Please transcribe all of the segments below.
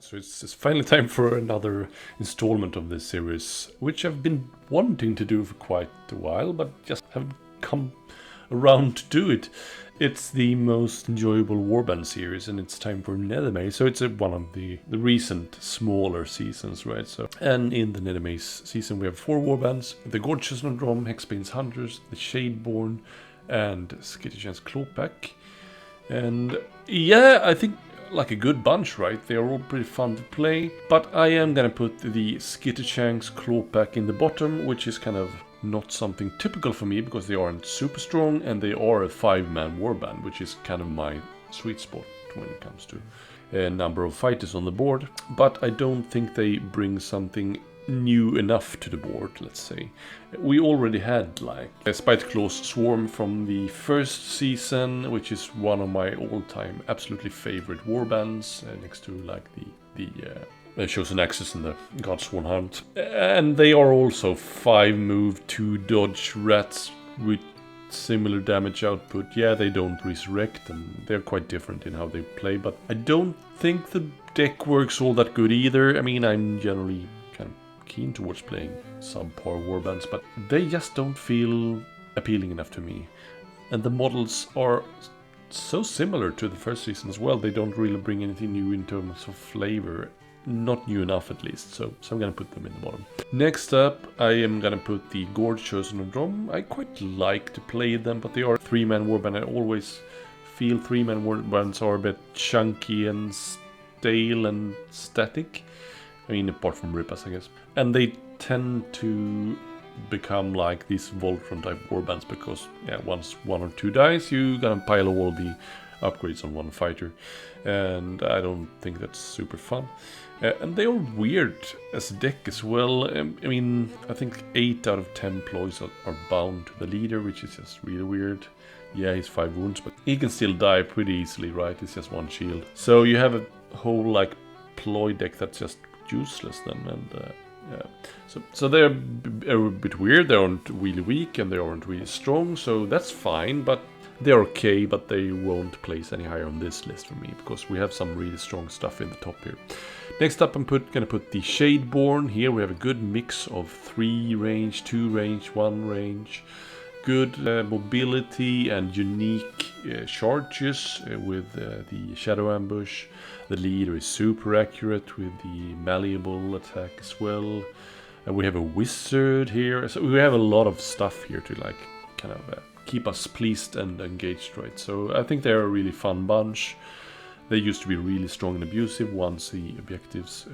So it's finally time for another installment of this series, which I've been wanting to do for quite a while, but just haven't come around to do it. It's the Most Enjoyable Warband series, and it's time for Nethermaze. So it's one of the recent smaller seasons, right? So, and in the Nethermaze season, we have 4 warbands: the Gorgeous Drum, Hexbane's Hunters, the Shadeborn, and Skitterchang's Clawback. And yeah, I think like a good bunch, right? They are all pretty fun to play, but I am gonna put the Skitterchang's Clawback in the bottom, which is kind of not something typical for me because they aren't super strong and they are a 5-man warband, which is kind of my sweet spot when it comes to a number of fighters on the board. But I don't think they bring something new enough to the board, let's say. We already had like a Spiteclaw's Swarm from the first season, which is one of my all-time absolutely favorite warbands, next to like the Chosen Axis and the Godsworn Hunt. And they are also 5 move, 2 dodge rats with similar damage output. Yeah, they don't resurrect and they're quite different in how they play, but I don't think the deck works all that good either. I mean, I'm generally kind of keen towards playing subpar warbands, but they just don't feel appealing enough to me. And the models are so similar to the first season as well. They don't really bring anything new in terms of flavor. Not new enough at least, so I'm gonna put them in the bottom. Next up, I am gonna put the Chosen Drum. I quite like to play them, but they are 3-man warband. I always feel 3-man warbands are a bit chunky and stale and static. I mean, apart from Ripas, I guess. And they tend to become like these Voltron type warbands because, yeah, once 1 or 2 dies, you gotta pile all the upgrades on one fighter, and I don't think that's super fun. And they are weird as a deck as well. I mean, I think 8 out of 10 ploys are bound to the leader, which is just really weird. Yeah, he's 5 wounds, but he can still die pretty easily, right? It's just 1 shield. So you have a whole like ploy deck that's just useless then, and yeah. So they're a bit weird. They aren't really weak and they aren't really strong, so that's fine, but they're okay, but they won't place any higher on this list for me because we have some really strong stuff in the top here. Next up, I'm gonna put the Shadeborn. Here we have a good mix of 3 range, 2 range, 1 range. Good mobility and unique charges with the Shadow Ambush. The leader is super accurate with the malleable attack as well. And we have a wizard here. So we have a lot of stuff here to like kind of keep us pleased and engaged, right? So I think they're a really fun bunch. They used to be really strong and abusive once the objectives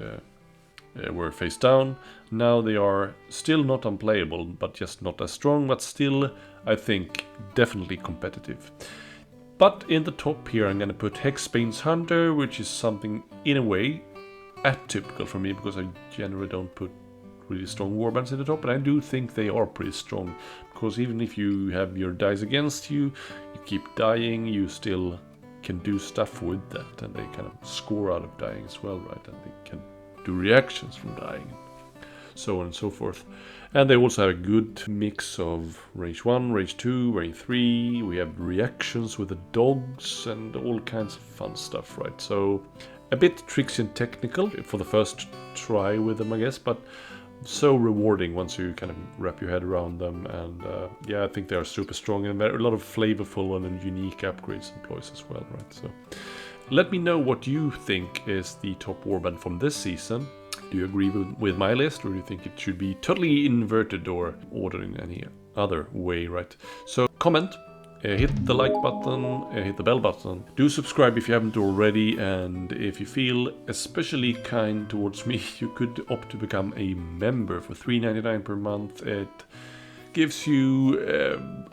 were face down. Now they are still not unplayable, but just not as strong, but still, I think, definitely competitive. But in the top here, I'm gonna put Hexbane's Hunter, which is something, in a way, atypical for me, because I generally don't put really strong warbands in the top, and I do think they are pretty strong, because even if you have your dice against you, you keep dying, you still can do stuff with that, and they kind of score out of dying as well, right? And they can do reactions from dying, so on and so forth. And they also have a good mix of range 1, range 2, range 3. We have reactions with the dogs and all kinds of fun stuff, right? So a bit tricksy and technical for the first try with them, I guess, but so rewarding once you kind of wrap your head around them. And yeah, I think they are super strong and a lot of flavorful and unique upgrades and ploys as well, right? So let me know what you think is the top warband from this season. Do you agree with my list, or do you think it should be totally inverted or ordered in any other way, right? So comment, hit the like button, hit the bell button. Do subscribe if you haven't already, and if you feel especially kind towards me, you could opt to become a member for $3.99 per month. It gives you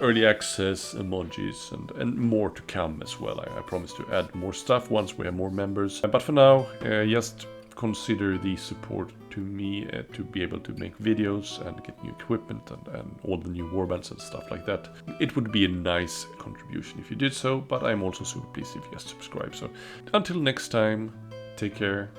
early access, emojis, and more to come as well. I promise to add more stuff once we have more members. But for now, just consider the support to me to be able to make videos and get new equipment and all the new warbands and stuff like that. It would be a nice contribution if you did so, but I'm also super pleased if you just subscribe. So until next time, take care.